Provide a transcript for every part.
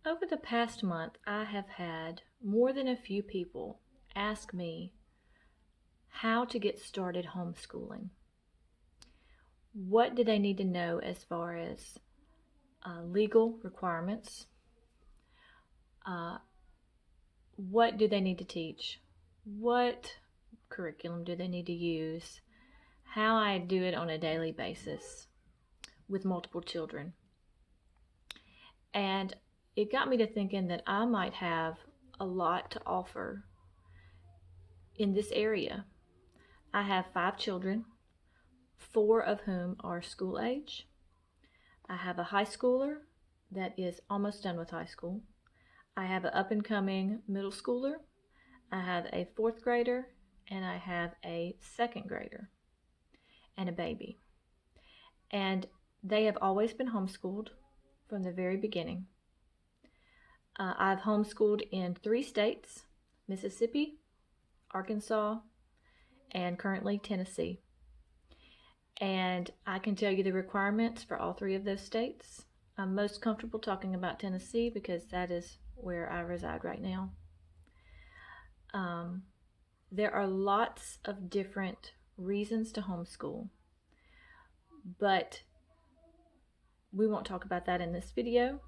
Over the past month, I have had more than a few people ask me how to get started homeschooling. What do they need to know as far as legal requirements? Uh, what do they need to teach? What curriculum do they need to use? How I do it on a daily basis with multiple children. And it got me to thinking that I might have a lot to offer in this area. I have 5 children, 4 of whom are school age. I have a high schooler that is almost done with high school. I have an up and coming middle schooler. I have a 4th grader, and I have a 2nd grader and a baby. And they have always been homeschooled from the very beginning. I've homeschooled in 3 states: Mississippi, Arkansas, and currently Tennessee. And I can tell you the requirements for all 3 of those states. I'm most comfortable talking about Tennessee because that is where I reside right now. There are lots of different reasons to homeschool, but we won't talk about that in this video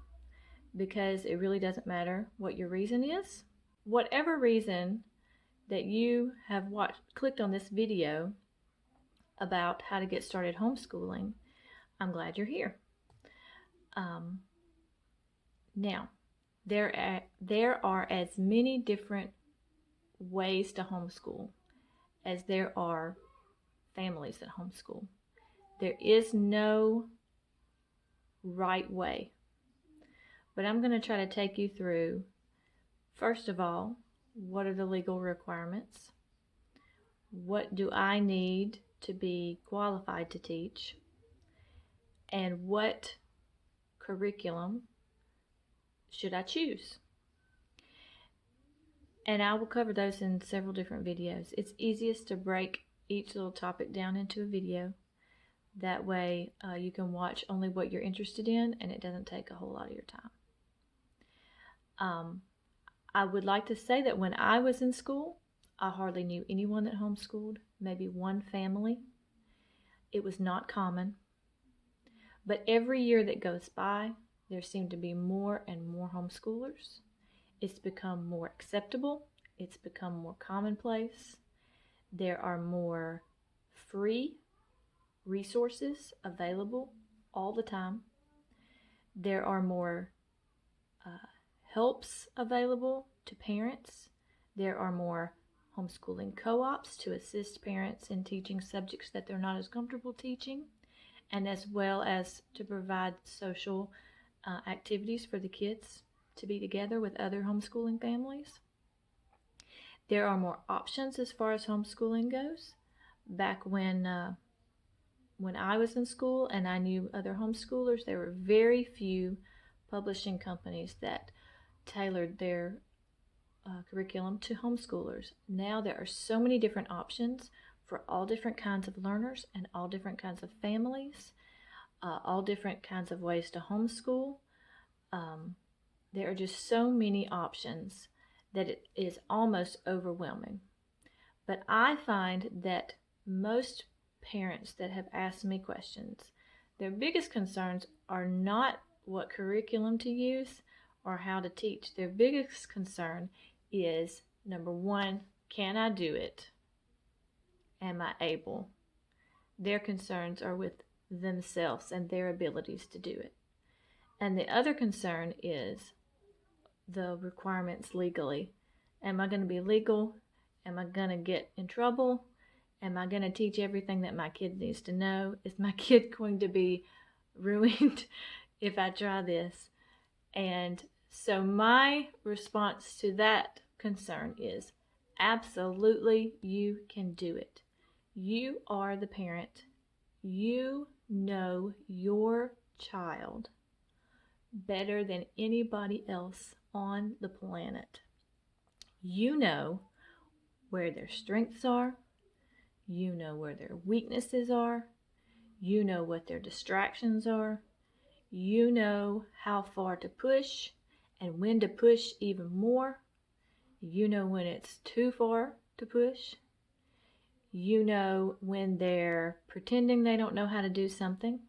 because it really doesn't matter what your reason is. Whatever reason that you have clicked on this video about how to get started homeschooling, I'm glad you're here. Now, there are as many different ways to homeschool as there are families that homeschool. There is no right way, but I'm going to try to take you through, first of all, what are the legal requirements? What do I need to be qualified to teach? And what curriculum should I choose? And I will cover those in several different videos. It's easiest to break each little topic down into a video. That way you can watch only what you're interested in and it doesn't take a whole lot of your time. I would like to say that when I was in school, I hardly knew anyone that homeschooled, maybe one family. It was not common. But every year that goes by, there seem to be more and more homeschoolers. It's become more acceptable. It's become more commonplace. There are more free resources available all the time. There are more helps available to parents. There are more homeschooling co-ops to assist parents in teaching subjects that they're not as comfortable teaching, and as well as to provide social activities for the kids to be together with other homeschooling families. There are more options as far as homeschooling goes. Back when I was in school and I knew other homeschoolers, there were very few publishing companies that tailored their curriculum to homeschoolers. Now there are so many different options for all different kinds of learners and all different kinds of families, all different kinds of ways to homeschool. There are just so many options that it is almost overwhelming. But I find that most parents that have asked me questions, their biggest concerns are not what curriculum to use or how to teach. Their biggest concern is, number one, can I do it? Am I able? Their concerns are with themselves and their abilities to do it. And the other concern is the requirements legally. Am I going to be legal? Am I going to get in trouble? Am I going to teach everything that my kid needs to know? Is my kid going to be ruined if I try this? And so my response to that concern is, absolutely, you can do it. You are the parent. You know your child better than anybody else on the planet. You know where their strengths are. You know where their weaknesses are. You know what their distractions are. You know how far to push and when to push even more. You know when it's too far to push. You know when they're pretending they don't know how to do something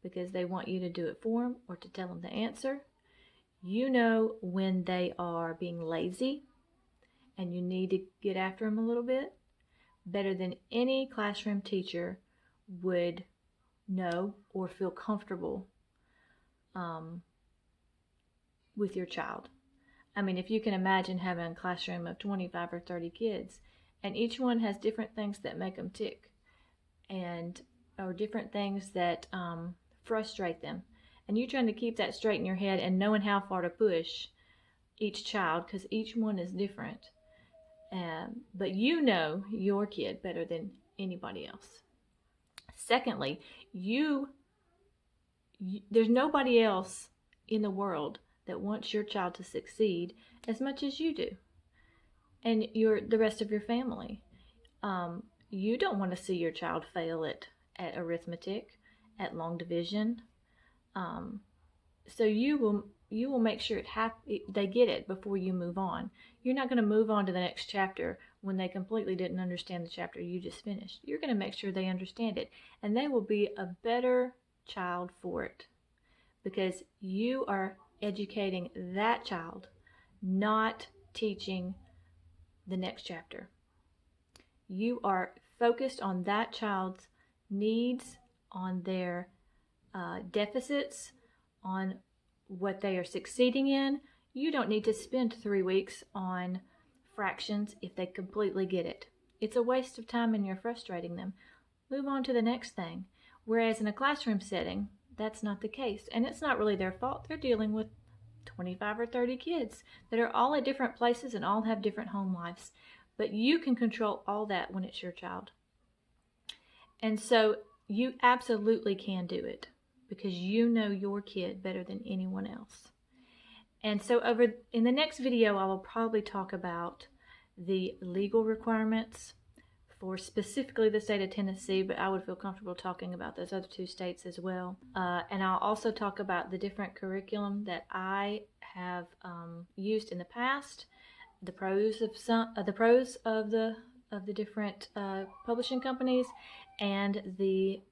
because they want you to do it for them or to tell them the answer. You know when they are being lazy and you need to get after them a little bit, better than any classroom teacher would know or feel comfortable with your child. I mean, if you can imagine having a classroom of 25 or 30 kids, and each one has different things that make them tick, or different things that frustrate them, and you're trying to keep that straight in your head and knowing how far to push each child, because each one is different. But you know your kid better than anybody else. Secondly, there's nobody else in the world that wants your child to succeed as much as you do, and the rest of your family. You don't want to see your child fail at arithmetic, at long division. So you will make sure they get it before you move on. You're not going to move on to the next chapter when they completely didn't understand the chapter you just finished. You're going to make sure they understand it, and they will be a better child for it, because you are educating that child, not teaching the next chapter. You are focused on that child's needs, on their deficits, on what they are succeeding in. You don't need to spend 3 weeks on fractions if they completely get it. It's a waste of time and you're frustrating them. Move on to the next thing. Whereas in a classroom setting, that's not the case. And it's not really their fault. They're dealing with 25 or 30 kids that are all at different places and all have different home lives. But you can control all that when it's your child. And so you absolutely can do it because you know your kid better than anyone else. And so in the next video, I will probably talk about the legal requirements for specifically the state of Tennessee, but I would feel comfortable talking about those other 2 states as well. And I'll also talk about the different curriculum that I have used in the past, the pros of the different publishing companies, and the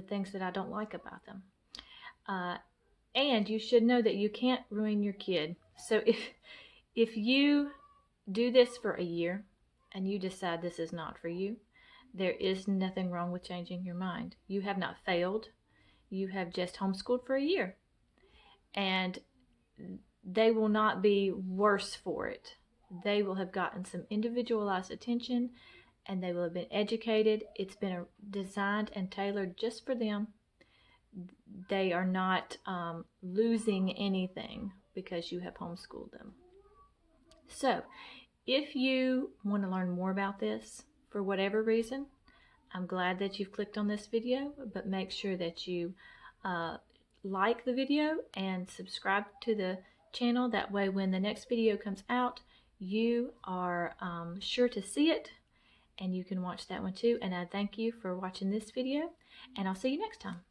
things that I don't like about them. And you should know that you can't ruin your kid. So if you do this for a year and you decide this is not for you, there is nothing wrong with changing your mind. You have not failed. You have just homeschooled for a year. And they will not be worse for it. They will have gotten some individualized attention and they will have been educated. It's been designed and tailored just for them. They are not losing anything because you have homeschooled them. So, if you want to learn more about this, for whatever reason, I'm glad that you've clicked on this video, but make sure that you like the video and subscribe to the channel. That way when the next video comes out, you are sure to see it and you can watch that one too. And I thank you for watching this video, and I'll see you next time.